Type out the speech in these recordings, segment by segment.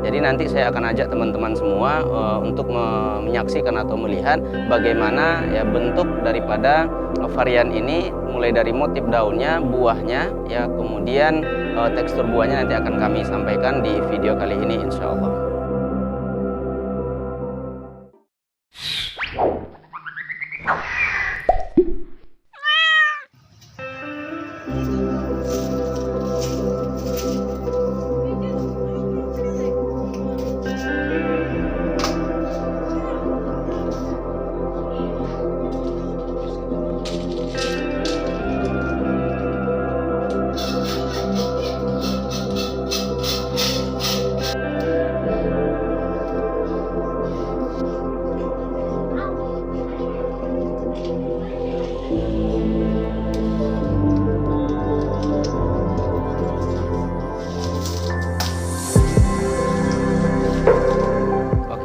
Jadi nanti saya akan ajak teman-teman semua untuk menyaksikan atau melihat bagaimana ya bentuk daripada varian ini, mulai dari motif daunnya, buahnya, ya kemudian tekstur buahnya nanti akan kami sampaikan di video kali ini insya Allah.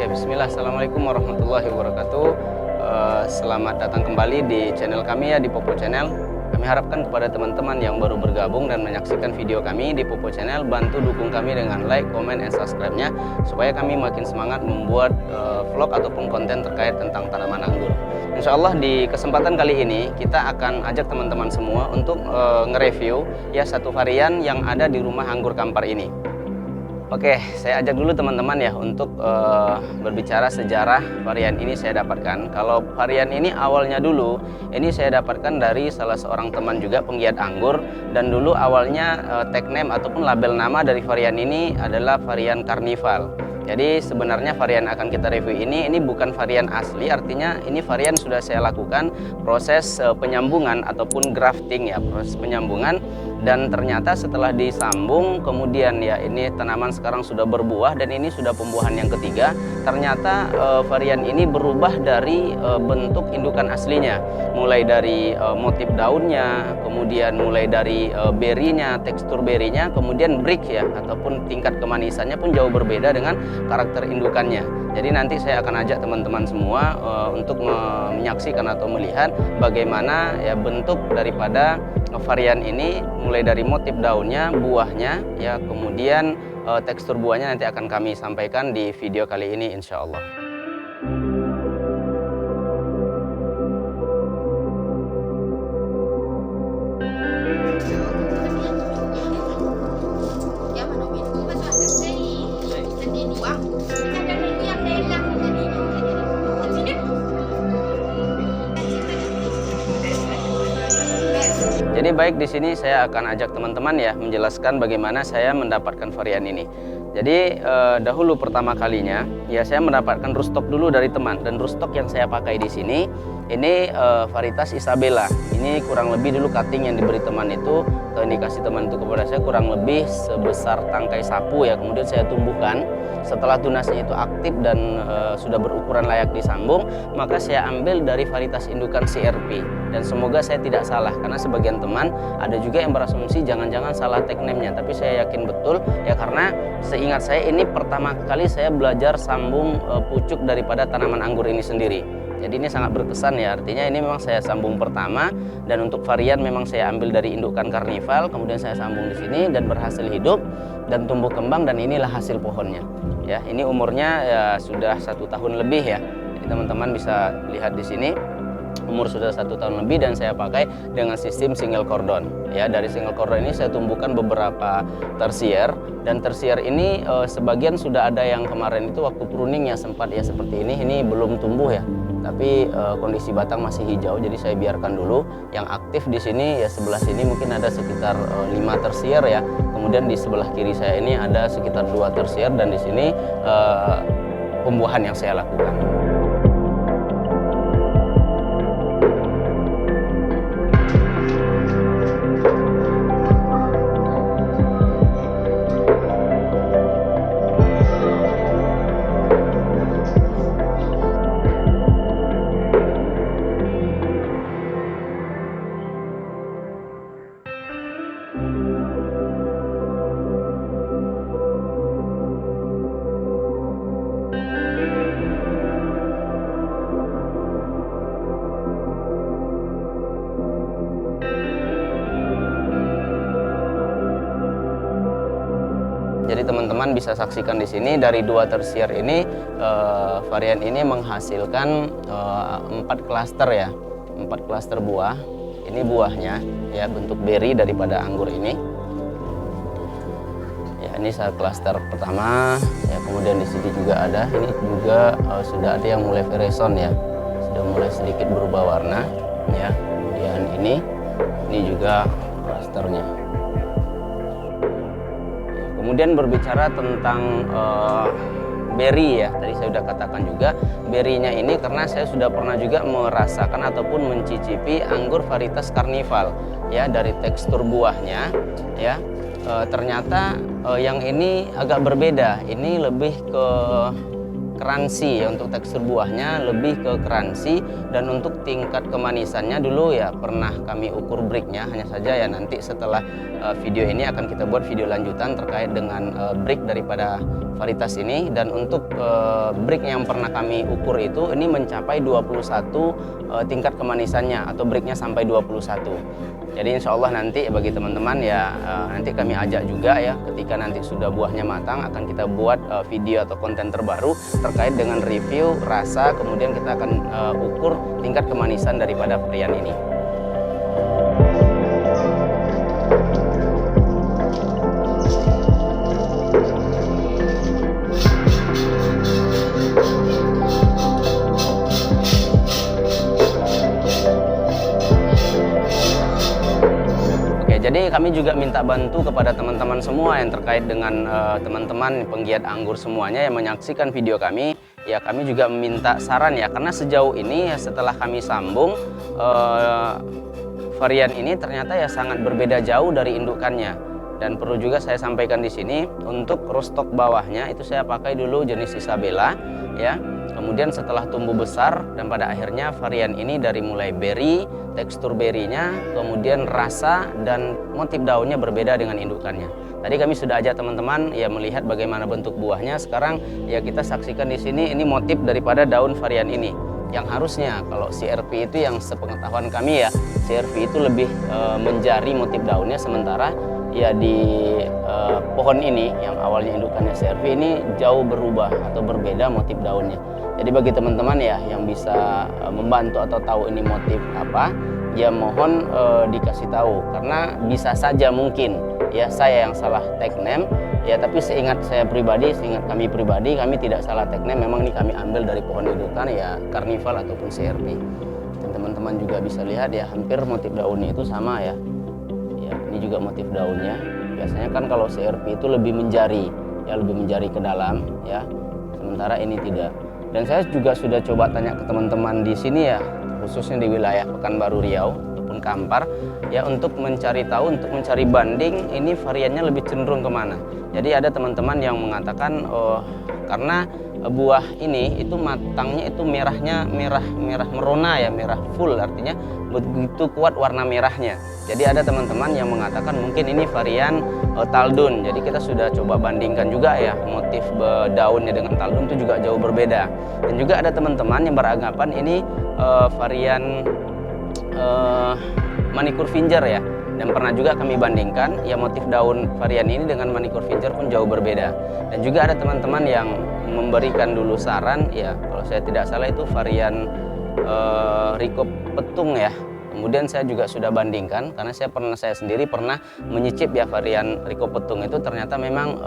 Bismillah, Assalamualaikum warahmatullahi wabarakatuh. Selamat datang kembali di channel kami ya, di Popo Channel. Kami harapkan kepada teman-teman yang baru bergabung dan menyaksikan video kami di Popo Channel, bantu dukung kami dengan like, comment, and subscribe-nya supaya kami makin semangat membuat vlog ataupun konten terkait tentang tanaman anggur. Insya Allah di kesempatan kali ini kita akan ajak teman-teman semua untuk nge-review ya satu varian yang ada di rumah anggur Kampar ini. Oke, saya ajak dulu teman-teman ya untuk berbicara sejarah varian ini saya dapatkan. Kalau varian ini awalnya dulu, ini saya dapatkan dari salah seorang teman juga penggiat anggur. Dan dulu awalnya tag name ataupun label nama dari varian ini adalah varian Carnival. Jadi sebenarnya varian akan kita review ini bukan varian asli, artinya ini varian sudah saya lakukan proses penyambungan ataupun grafting ya, proses penyambungan. Dan ternyata setelah disambung kemudian ya ini tanaman sekarang sudah berbuah dan ini sudah pembuahan yang ketiga. Ternyata varian ini berubah dari bentuk indukan aslinya, mulai dari motif daunnya, kemudian mulai dari berinya, tekstur berinya, kemudian brick ya ataupun tingkat kemanisannya pun jauh berbeda dengan karakter indukannya. Jadi nanti saya akan ajak teman-teman semua untuk menyaksikan atau melihat bagaimana ya bentuk daripada varian ini, mulai dari motif daunnya, buahnya, ya kemudian tekstur buahnya nanti akan kami sampaikan di video kali ini insya Allah. Jadi baik, di sini saya akan ajak teman-teman ya menjelaskan bagaimana saya mendapatkan varian ini. Jadi dahulu pertama kalinya ya saya mendapatkan rootstock dulu dari teman, dan rootstock yang saya pakai di sini ini varietas Isabella. Ini kurang lebih dulu cutting yang diberi teman itu atau yang dikasih teman itu kepada saya kurang lebih sebesar tangkai sapu ya. Kemudian saya tumbuhkan. Setelah tunasnya itu aktif dan sudah berukuran layak disambung, maka saya ambil dari varietas indukan CRP. Dan semoga saya tidak salah, karena sebagian teman ada juga yang berasumsi jangan-jangan salah tag name-nya. Tapi saya yakin betul ya, karena seingat saya ini pertama kali saya belajar sambung pucuk daripada tanaman anggur ini sendiri. Jadi ini sangat berkesan ya, artinya ini memang saya sambung pertama, dan untuk varian memang saya ambil dari indukan Carnival, kemudian saya sambung di sini dan berhasil hidup dan tumbuh kembang, dan inilah hasil pohonnya. Ya, ini umurnya ya sudah 1 tahun lebih ya. Jadi teman-teman bisa lihat di sini umur sudah 1 tahun lebih, dan saya pakai dengan sistem single cordon. Ya, dari single cordon ini saya tumbuhkan beberapa tersier, dan tersier ini sebagian sudah ada yang kemarin itu waktu pruning ya sempat ya seperti ini belum tumbuh ya. Tapi kondisi batang masih hijau, jadi saya biarkan dulu. Yang aktif di sini ya sebelah sini mungkin ada sekitar 5 tersier ya. Kemudian di sebelah kiri saya ini ada sekitar 2 tersier, dan di sini pembuahan yang saya lakukan. Jadi teman-teman bisa saksikan di sini dari 2 tersier ini varian ini menghasilkan 4 klaster ya, 4 klaster buah. Ini buahnya ya, bentuk beri daripada anggur ini. Ya, ini klaster pertama ya, kemudian di sini juga ada, ini juga sudah ada yang mulai vereson ya, sudah mulai sedikit berubah warna ya. Kemudian ini juga klasternya. Ya, kemudian berbicara tentang berry ya, tadi saya sudah katakan juga berinya ini karena saya sudah pernah juga merasakan ataupun mencicipi anggur varietas Carnival ya, dari tekstur buahnya ya. Ternyata yang ini agak berbeda, ini lebih ke crunchy ya, untuk tekstur buahnya lebih ke crunchy, dan untuk tingkat kemanisannya dulu ya pernah kami ukur breaknya, hanya saja ya nanti setelah video ini akan kita buat video lanjutan terkait dengan break daripada varietas ini. Dan untuk break yang pernah kami ukur itu ini mencapai 21 tingkat kemanisannya atau breaknya sampai 21. Jadi insya Allah nanti bagi teman-teman ya, nanti kami ajak juga ya, ketika nanti sudah buahnya matang akan kita buat video atau konten terbaru terkait dengan review rasa, kemudian kita akan ukur tingkat kemanisan daripada varian ini. Jadi kami juga minta bantu kepada teman-teman semua yang terkait dengan teman-teman penggiat anggur semuanya yang menyaksikan video kami. Ya, kami juga meminta saran ya, karena sejauh ini ya, setelah kami sambung varian ini ternyata ya sangat berbeda jauh dari indukannya. Dan perlu juga saya sampaikan di sini, untuk rostock bawahnya itu saya pakai dulu jenis Isabella ya. Kemudian setelah tumbuh besar dan pada akhirnya varian ini dari mulai berry, tekstur berinya, kemudian rasa dan motif daunnya berbeda dengan indukannya. Tadi kami sudah ajak teman-teman ya melihat bagaimana bentuk buahnya. Sekarang ya kita saksikan di sini, ini motif daripada daun varian ini. Yang harusnya kalau CRP itu, yang sepengetahuan kami ya, CRP itu lebih menjari motif daunnya, sementara ya di pohon ini yang awalnya indukannya CRP ini jauh berubah atau berbeda motif daunnya. Jadi bagi teman-teman ya yang bisa membantu atau tahu ini motif apa, ya mohon dikasih tahu, karena bisa saja mungkin ya saya yang salah tag name ya, tapi seingat kami pribadi kami tidak salah tag name, memang ini kami ambil dari pohon indukan ya Carnival ataupun CRP. Dan teman-teman juga bisa lihat ya, hampir motif daunnya itu sama ya. Ya, ini juga motif daunnya. Biasanya kan kalau CRP itu lebih menjari ya, lebih menjari ke dalam ya, sementara ini tidak. Dan saya juga sudah coba tanya ke teman-teman di sini ya, khususnya di wilayah Pekanbaru Riau ataupun Kampar ya, untuk mencari tahu, untuk mencari banding ini variannya lebih cenderung kemana. Jadi ada teman-teman yang mengatakan karena buah ini itu matangnya itu merah merona ya, merah full, artinya begitu kuat warna merahnya. Jadi ada teman-teman yang mengatakan mungkin ini varian Taldun. Jadi kita sudah coba bandingkan juga ya, motif daunnya dengan Taldun itu juga jauh berbeda. Dan juga ada teman-teman yang beranggapan ini varian Manicure Finger ya. Dan pernah juga kami bandingkan ya, motif daun varian ini dengan Manicure Finger pun jauh berbeda. Dan juga ada teman-teman yang memberikan dulu saran ya, kalau saya tidak salah itu varian Rico Petung ya. Kemudian saya juga sudah bandingkan, karena saya sendiri pernah menyicip ya varian Rico Petung itu, ternyata memang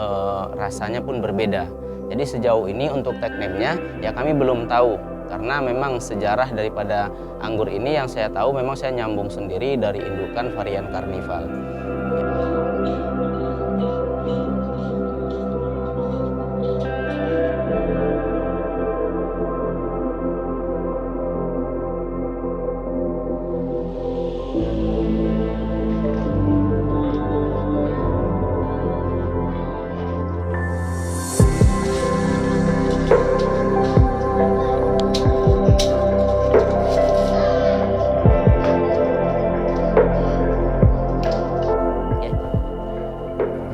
rasanya pun berbeda. Jadi sejauh ini untuk tag name-nya ya kami belum tahu, karena memang sejarah daripada anggur ini yang saya tahu memang saya nyambung sendiri dari indukan varian Carnival.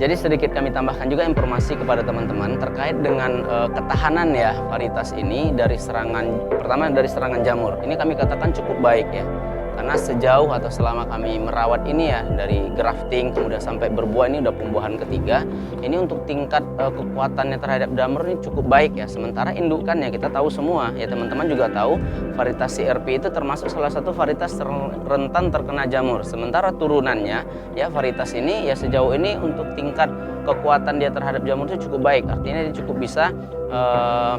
Jadi sedikit kami tambahkan juga informasi kepada teman-teman terkait dengan ketahanan ya varietas ini dari serangan, pertama dari serangan jamur. Ini kami katakan cukup baik ya. Karena sejauh atau selama kami merawat ini ya, dari grafting kemudian sampai berbuah, ini udah pembuahan ketiga, ini untuk tingkat kekuatannya terhadap jamur ini cukup baik ya. Sementara indukannya kita tahu semua ya, teman-teman juga tahu varietas CRP itu termasuk salah satu varietas rentan terkena jamur. Sementara turunannya ya, varietas ini ya sejauh ini untuk tingkat kekuatan dia terhadap jamur itu cukup baik. Artinya dia cukup bisa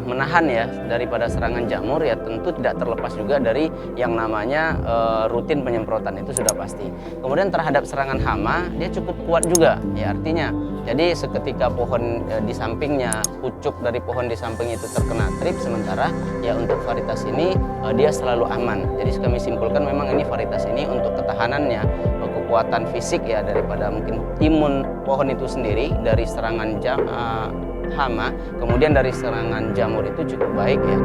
menahan ya daripada serangan jamur ya. Tentu tidak terlepas juga dari yang namanya rutin penyemprotan, itu sudah pasti. Kemudian terhadap serangan hama dia cukup kuat juga ya, artinya jadi seketika pohon di sampingnya, pucuk dari pohon di samping itu terkena trip, sementara ya untuk varietas ini dia selalu aman. Jadi kami simpulkan memang ini varietas ini untuk ketahanannya, kekuatan fisik ya, daripada mungkin imun pohon itu sendiri dari serangan hama, kemudian dari serangan jamur itu cukup baik ya.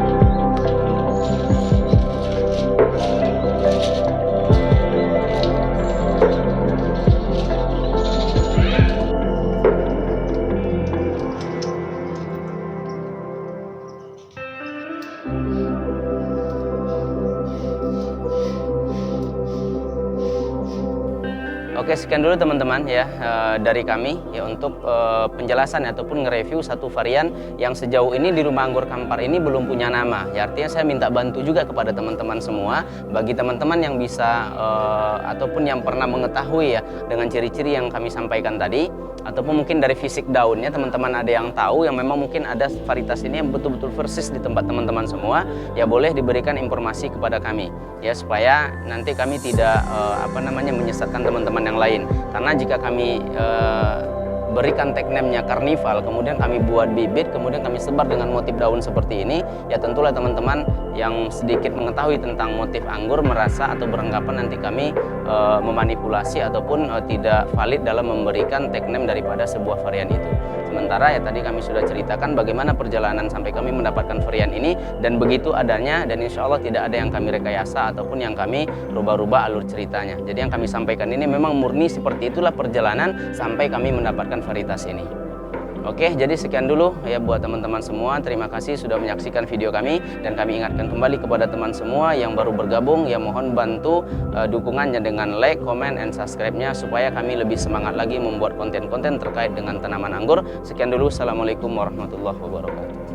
Oke, sekian dulu teman-teman ya dari kami ya untuk penjelasan ataupun nge-review satu varian yang sejauh ini di Rumah Anggur Kampar ini belum punya nama. Ya, artinya saya minta bantu juga kepada teman-teman semua, bagi teman-teman yang bisa ataupun yang pernah mengetahui ya dengan ciri-ciri yang kami sampaikan tadi, ataupun mungkin dari fisik daunnya teman-teman ada yang tahu, yang memang mungkin ada varietas ini yang betul-betul persis di tempat teman-teman semua, ya boleh diberikan informasi kepada kami ya, supaya nanti kami tidak menyesatkan teman-teman yang lain. Karena jika kami berikan tag name-nya Karnival, kemudian kami buat bibit, kemudian kami sebar dengan motif daun seperti ini, ya tentulah teman-teman yang sedikit mengetahui tentang motif anggur merasa atau beranggapan nanti kami memanipulasi ataupun tidak valid dalam memberikan tag name daripada sebuah varian itu. Sementara ya tadi kami sudah ceritakan bagaimana perjalanan sampai kami mendapatkan varian ini, dan begitu adanya, dan insya Allah tidak ada yang kami rekayasa ataupun yang kami rubah-rubah alur ceritanya. Jadi yang kami sampaikan ini memang murni seperti itulah perjalanan sampai kami mendapatkan varietas ini. Oke, jadi sekian dulu ya buat teman-teman semua. Terima kasih sudah menyaksikan video kami, dan kami ingatkan kembali kepada teman semua yang baru bergabung, ya mohon bantu dukungannya dengan like, comment, and subscribe-nya supaya kami lebih semangat lagi membuat konten-konten terkait dengan tanaman anggur. Sekian dulu, assalamualaikum warahmatullahi wabarakatuh.